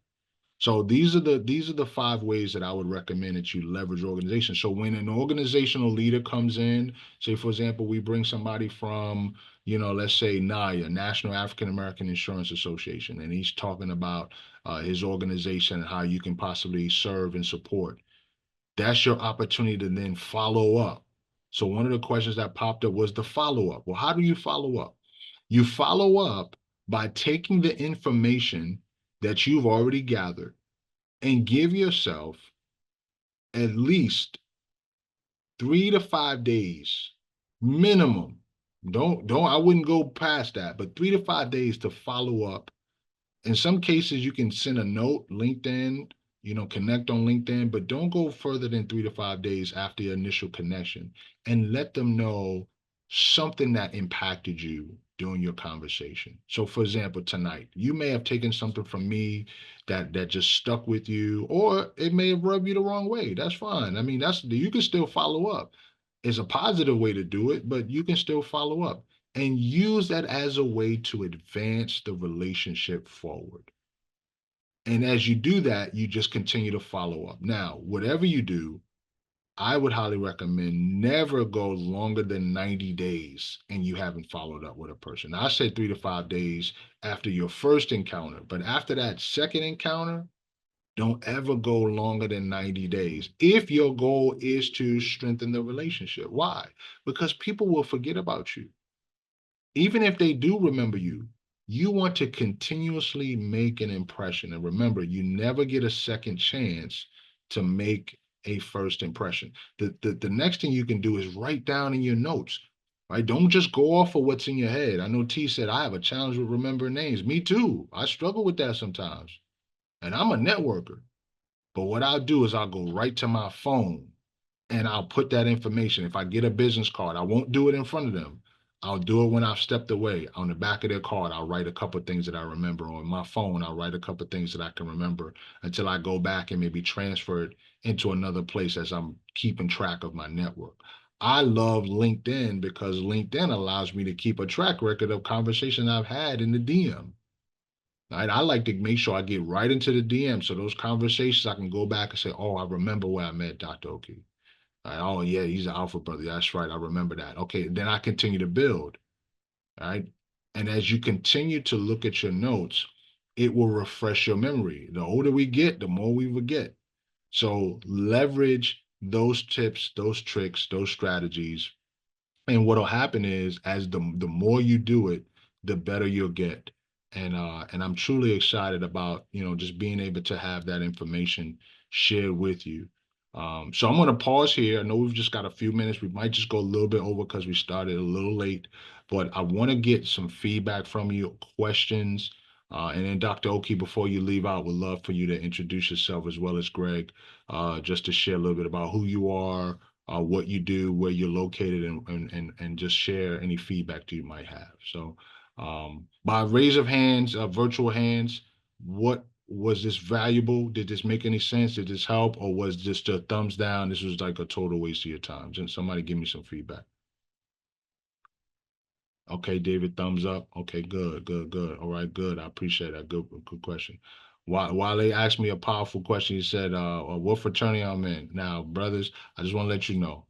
So these are the 5 ways that I would recommend that you leverage organizations. So when an organizational leader comes in, say for example, we bring somebody from, let's say NAIA, National African American Insurance Association, and he's talking about his organization and how you can possibly serve and support. That's your opportunity to then follow up. So one of the questions that popped up was the follow up. Well, how do you follow up? You follow up by taking the information that you've already gathered and give yourself at least 3 to 5 days minimum. I wouldn't go past that, but 3 to 5 days to follow up. In some cases, you can send a note, LinkedIn, connect on LinkedIn, but don't go further than 3 to 5 days after your initial connection, and let them know something that impacted you during your conversation. So for example, tonight, you may have taken something from me that just stuck with you, or it may have rubbed you the wrong way. That's fine. I mean, you can still follow up. It's a positive way to do it, but you can still follow up and use that as a way to advance the relationship forward. And as you do that, you just continue to follow up. Now, whatever you do, I would highly recommend never go longer than 90 days and you haven't followed up with a person. Now, I said 3 to 5 days after your first encounter, but after that second encounter, don't ever go longer than 90 days if your goal is to strengthen the relationship. Why? Because people will forget about you. Even if they do remember you, you want to continuously make an impression. And remember, you never get a second chance to make a first impression. The next thing you can do is write down in your notes, right? Don't just go off of what's in your head. I know T said, I have a challenge with remembering names. Me too. I struggle with that sometimes. And I'm a networker. But what I'll do is I'll go right to my phone and I'll put that information. If I get a business card, I won't do it in front of them. I'll do it when I've stepped away. On the back of their card, I'll write a couple of things that I remember. On my phone, I'll write a couple of things that I can remember until I go back and maybe transfer it into another place as I'm keeping track of my network. I love LinkedIn because LinkedIn allows me to keep a track record of conversations I've had in the DM. Right? I like to make sure I get right into the DM. So those conversations, I can go back and say, oh, I remember where I met Dr. Oki. Right? Oh, yeah, he's an alpha brother. That's right. I remember that. Okay, then I continue to build. Right? And as you continue to look at your notes, it will refresh your memory. The older we get, the more we forget. So leverage those tips, those tricks, those strategies. And what'll happen is as the more you do it, the better you'll get. And I'm truly excited about, just being able to have that information shared with you. So I'm going to pause here. I know we've just got a few minutes. We might just go a little bit over because we started a little late, but I want to get some feedback from you, questions. And then Dr. Oki, before you leave out, would love for you to introduce yourself as well as Greg, just to share a little bit about who you are, what you do, where you're located, and just share any feedback that you might have. So by raise of hands, virtual hands, what was this valuable? Did this make any sense? Did this help? Or was just a thumbs down? This was like a total waste of your time. Just somebody give me some feedback. Okay, David, thumbs up. Okay, good, good, good. All right, good. I appreciate that. Good question. While they asked me a powerful question, he said, what fraternity I'm in. Now, brothers, I just want to let you know.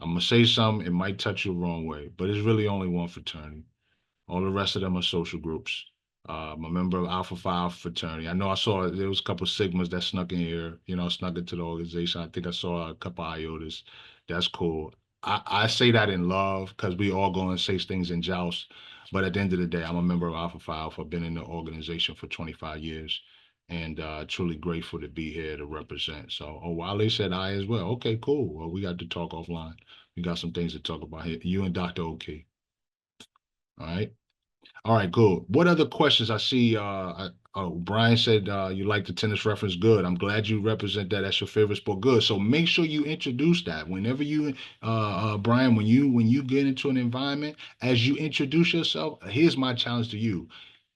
I'm gonna say something, it might touch you the wrong way, but it's really only one fraternity. All the rest of them are social groups. I'm a member of Alpha Phi Alpha fraternity. I know I saw there was a couple of Sigmas that snuck in here, snuck into the organization. I think I saw a couple of Iotas. That's cool. I say that in love because we all go and say things in joust. But at the end of the day, I'm a member of Alpha Phi Alpha. I've been in the organization for 25 years and truly grateful to be here to represent. So, oh, Wale said I as well. Okay, cool. Well, we got to talk offline. We got some things to talk about here. You and Dr. OK. All right. All right, cool. What other questions I see? Brian said you like the tennis reference. Good. I'm glad you represent that. That's your favorite sport. Good. So make sure you introduce that whenever you, Brian, when you get into an environment, as you introduce yourself. Here's my challenge to you: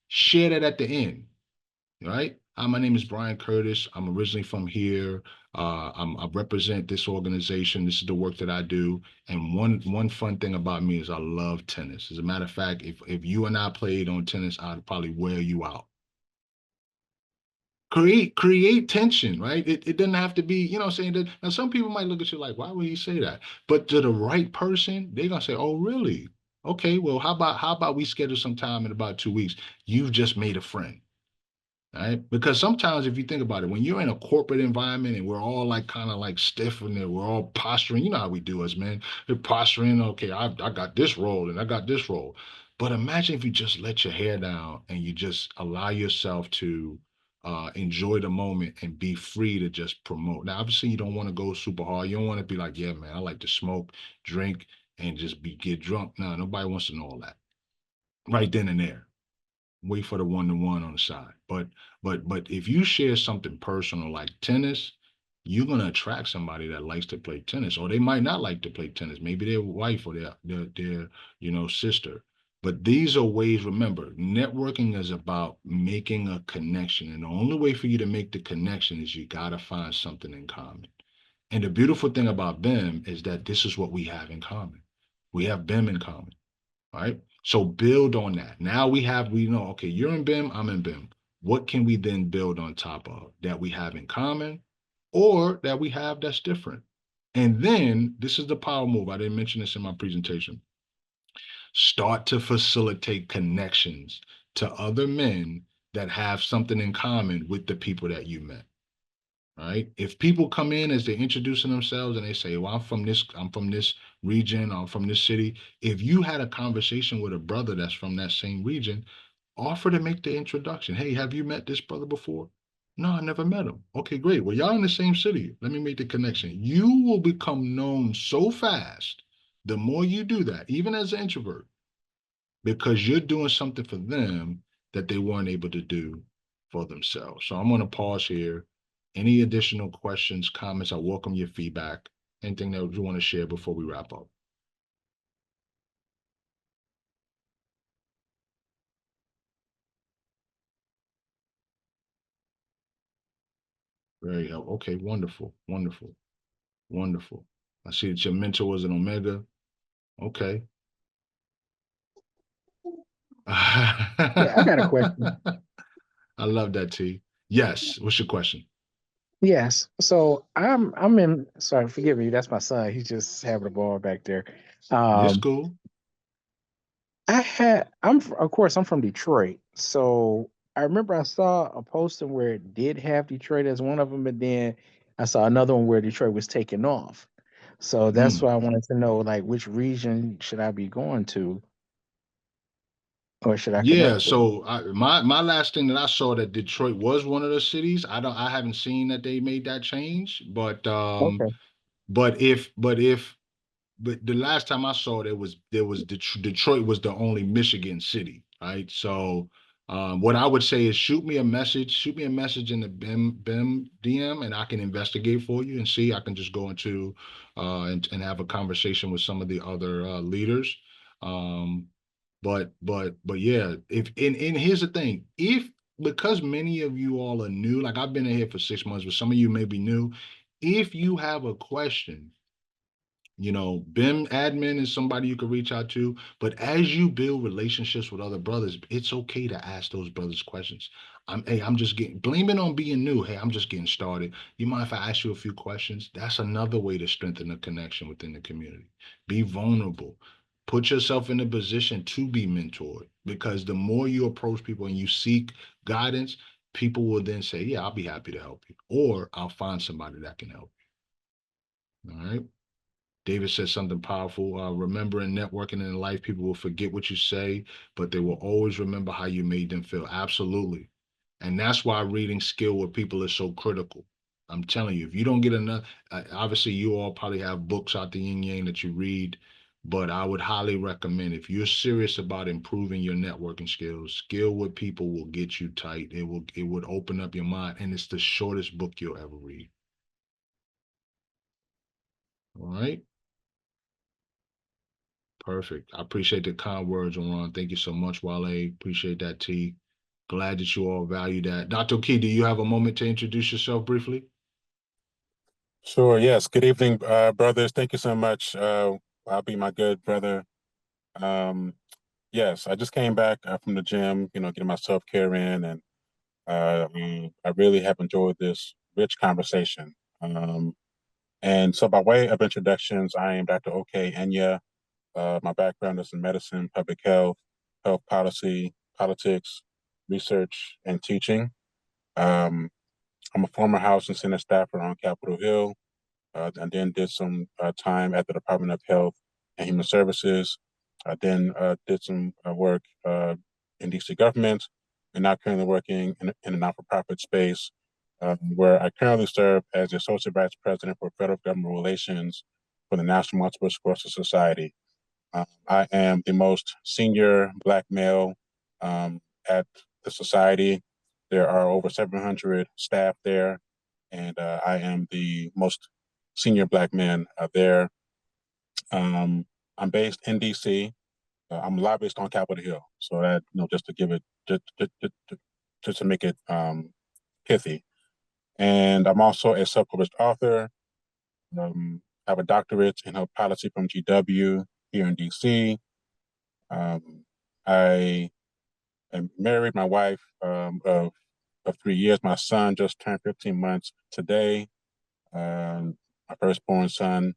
share that at the end. Right? Hi, my name is Brian Curtis. I'm originally from here. I represent this organization. This is the work that I do. And one fun thing about me is I love tennis. As a matter of fact, if you and I played on tennis, I'd probably wear you out. Create tension, right? It doesn't have to be, saying that. Now, some people might look at you like, why would he say that? But to the right person, they're gonna say, oh, really? Okay, well, how about we schedule some time in about 2 weeks? You've just made a friend. Right? Because sometimes if you think about it, when you're in a corporate environment and we're all like kind of like stiff and we're all posturing, you know how we do us, man. We're posturing, okay, I got this role and I got this role. But imagine if you just let your hair down and you just allow yourself to enjoy the moment and be free to just promote. Now, obviously, you don't want to go super hard. You don't want to be like, yeah, man, I like to smoke, drink, and just get drunk. No, nobody wants to know all that right then and there. Wait for the one-to-one on the side. But if you share something personal like tennis, you're gonna attract somebody that likes to play tennis, or they might not like to play tennis. Maybe their wife or their sister. But these are ways, remember, networking is about making a connection. And the only way for you to make the connection is you gotta find something in common. And the beautiful thing about BEM is that this is what we have in common. We have BEM in common. Right? So build on that. Now we know, okay, you're in BIM, I'm in BIM. What can we then build on top of that we have in common or that we have that's different? And then this is the power move. I didn't mention this in my presentation. Start to facilitate connections to other men that have something in common with the people that you met. Right? If people come in as they're introducing themselves and they say, well, I'm from this region, I'm from this city. If you had a conversation with a brother that's from that same region, offer to make the introduction. Hey, have you met this brother before? No, I never met him. Okay, great. Well, y'all in the same city. Let me make the connection. You will become known so fast the more you do that, even as an introvert, because you're doing something for them that they weren't able to do for themselves. So I'm going to pause here. Any additional questions, comments? I welcome your feedback. Anything that you want to share before we wrap up? Very helpful. Okay, wonderful, wonderful, wonderful. I see that your mentor was an Omega. Okay. Yeah, I got a question. I love that, T. Yes. What's your question? Yes. So I'm in, sorry, forgive me, that's my son. He's just having a ball back there. This Um cool. Of course I'm from Detroit. So I remember I saw a posting where it did have Detroit as one of them, but then I saw another one where Detroit was taken off. So that's Mm. why I wanted to know, like, which region should I be going to, or should I Yeah, connect with? so my last thing that I saw that Detroit was one of the cities. I haven't seen that they made that change, Okay. but the last time I saw it, there was Detroit was the only Michigan city, right? So what I would say is shoot me a message in the BEM DM, and I can investigate for you and see. I can just go into and have a conversation with some of the other leaders. Um, but yeah, if and here's the thing, if because many of you all are new, like I've been in here for 6 months, but some of you may be new. If you have a question, BIM admin is somebody you can reach out to. But as you build relationships with other brothers, it's okay to ask those brothers questions. I'm just getting blame it on being new. Hey, I'm just getting started. You mind if I ask you a few questions? That's another way to strengthen the connection within the community. Be vulnerable. Put yourself in a position to be mentored, because the more you approach people and you seek guidance, people will then say, yeah, I'll be happy to help you, or I'll find somebody that can help you. All right. David said something powerful. Remembering networking in life, people will forget what you say, but they will always remember how you made them feel. Absolutely. And that's why reading skill with people is so critical. I'm telling you, if you don't get enough, obviously you all probably have books out the yin yang that you read, but I would highly recommend, if you're serious about improving your networking skills, Skill with People will get you tight. It would open up your mind, and it's the shortest book you'll ever read. All right. Perfect. I appreciate the kind words, Ron. Thank you so much, Wale. Appreciate that, T. Glad that you all value that. Dr. Key, do you have a moment to introduce yourself briefly? Sure. Yes. Good evening, brothers. Thank you so much. I'll be my good brother. Um, yes, I just came back from the gym, getting my self-care in, and I really have enjoyed this rich conversation. And so by way of introductions, I am Dr. OK Enya. My background is in medicine, public health, health policy, politics, research, and teaching. Um, I'm a former House and Senate staffer on Capitol Hill, and then did some time at the Department of Health and Human Services. I then did some work in DC government, and now currently working in the not-for-profit space, where I currently serve as the Associate Vice President for Federal Government Relations for the National Multiple Sclerosis Society. I am the most senior Black male at the society. There are over 700 staff there, and I am the most senior Black man there. I'm based in DC. I'm lobbyist on Capitol Hill, so that just to give it, just to make it pithy. And I'm also a self-published author. I have a doctorate in health policy from GW here in DC. I am married. My wife of 3 years. My son just turned 15 months today. my firstborn son.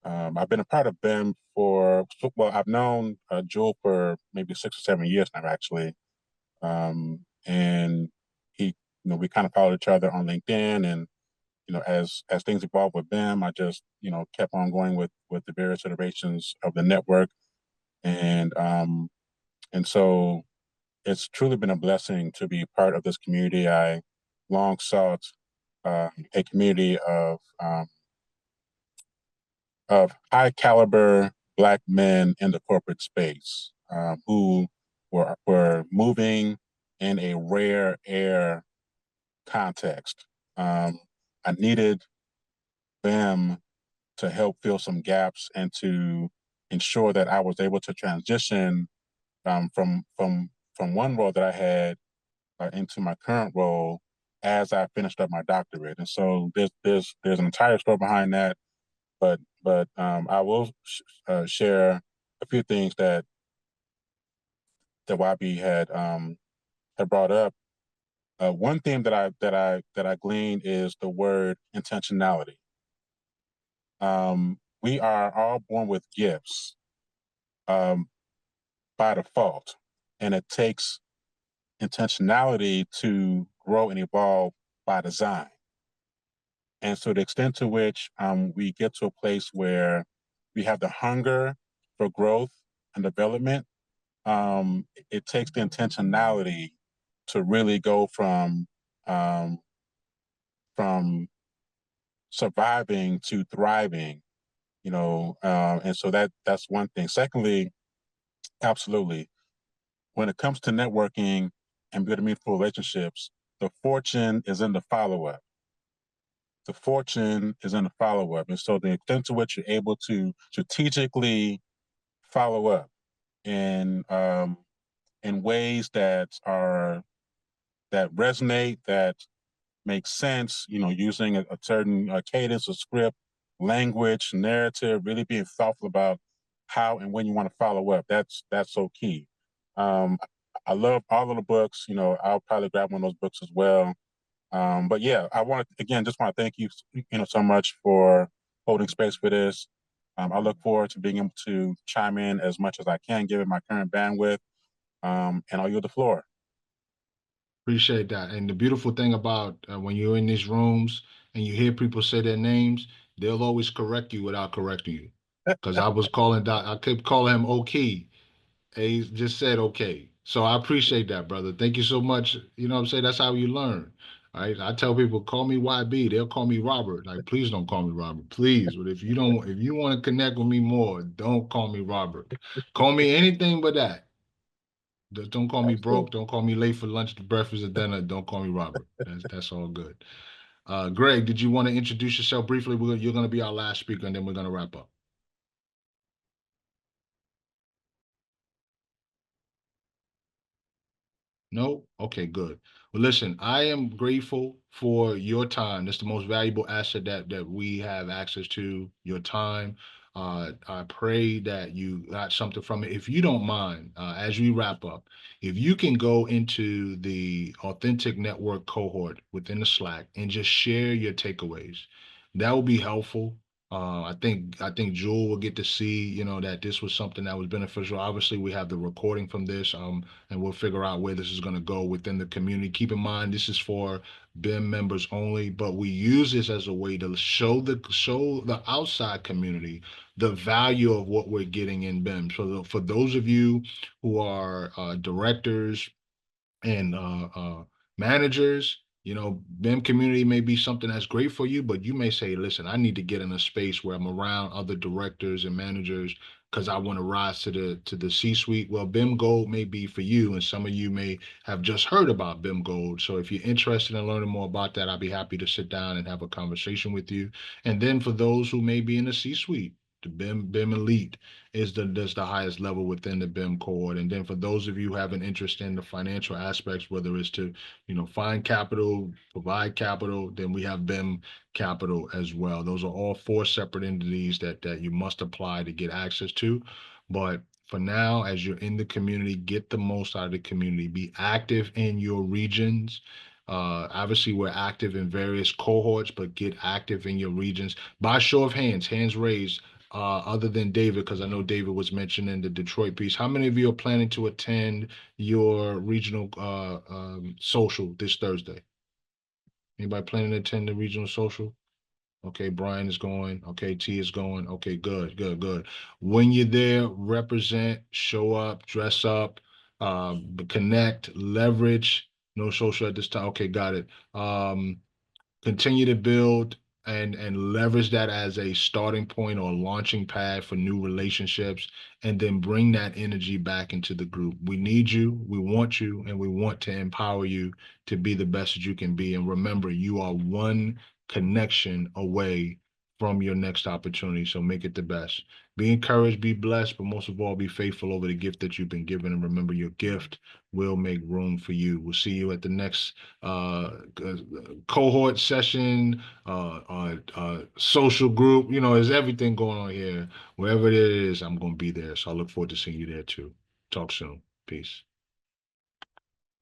I've been a part of BEM well, I've known Jewel for maybe 6 or 7 years now, actually. And we kind of followed each other on LinkedIn, and as things evolved with BEM, I just kept on going with the various iterations of the network, and so it's truly been a blessing to be part of this community. I long sought a community of high caliber Black men in the corporate space who were moving in a rare air context. I needed them to help fill some gaps and to ensure that I was able to transition from one role that I had into my current role as I finished up my doctorate. And so there's an entire story behind that, but I will share a few things that YB had brought up. One theme that I gleaned is the word intentionality. We are all born with gifts by default, and it takes intentionality to grow and evolve by design. And so the extent to which we get to a place where we have the hunger for growth and development, it takes the intentionality to really go um, from surviving to thriving, and so that's one thing. Secondly, absolutely, when it comes to networking and building meaningful relationships, the fortune is in the follow-up. The fortune is in the follow-up. And so the extent to which you're able to strategically follow up in ways that resonate, that make sense, using a certain cadence of script, language, narrative, really being thoughtful about how and when you want to follow up. That's so key. I love all of the books. I'll probably grab one of those books as well. But yeah, just want to thank you, so much for holding space for this. I look forward to being able to chime in as much as I can, given my current bandwidth. And I'll yield the floor. Appreciate that. And the beautiful thing about when you're in these rooms and you hear people say their names, they'll always correct you without correcting you. Because I kept calling him OK. He just said okay. So I appreciate that, brother. Thank you so much. You know what I'm saying? That's how you learn. Right? I tell people, call me YB. They'll call me Robert. Like, please don't call me Robert. Please. But if you want to connect with me more, don't call me Robert. Call me anything but that. Just don't call me broke. Don't call me late for lunch, breakfast, or dinner. Don't call me Robert. That's all good. Greg, did you want to introduce yourself briefly? You're going to be our last speaker, and then we're going to wrap up. No? Okay, good. Well, listen, I am grateful for your time. That's the most valuable asset that we have access to, your time. I pray that you got something from it. If you don't mind, as we wrap up, if you can go into the Authentic Network cohort within the Slack and just share your takeaways, that will be helpful. I think Jewel will get to see, that this was something that was beneficial. Obviously, we have the recording from this. And we'll figure out where this is going to go within the community. Keep in mind, this is for BIM members only, but we use this as a way to show the outside community the value of what we're getting in BIM. So for those of you who are directors and managers, BIM community may be something that's great for you, but you may say, listen, I need to get in a space where I'm around other directors and managers because I want to rise to the C-suite. Well, BIM Gold may be for you, and some of you may have just heard about BIM Gold. So if you're interested in learning more about that, I'd be happy to sit down and have a conversation with you. And then for those who may be in the C-suite, the BIM Elite is the highest level within the BIM cohort. And then for those of you who have an interest in the financial aspects, whether it's to, find capital, provide capital, then we have BIM Capital as well. Those are all 4 separate entities that you must apply to get access to. But for now, as you're in the community, get the most out of the community. Be active in your regions. Obviously, we're active in various cohorts, but get active in your regions. By show of hands raised, other than David, because I know David was mentioned in the Detroit piece. How many of you are planning to attend your regional social this Thursday? Anybody planning to attend the regional social? Okay, Brian is going. Okay, T is going. Okay, good. When you're there, represent, show up, dress up, connect, leverage. No social at this time. Okay, got it. Continue to build and leverage that as a starting point or launching pad for new relationships, and then bring that energy back into the group. We need you, we want you, and we want to empower you to be the best that you can be. And remember, you are one connection away from your next opportunity. So make it the best. Be encouraged, be blessed, but most of all, be faithful over the gift that you've been given. And remember, your gift will make room for you. We'll see you at the next cohort session, social group. You know, there's everything going on here. Wherever it is, I'm going to be there. So I look forward to seeing you there too. Talk soon. Peace.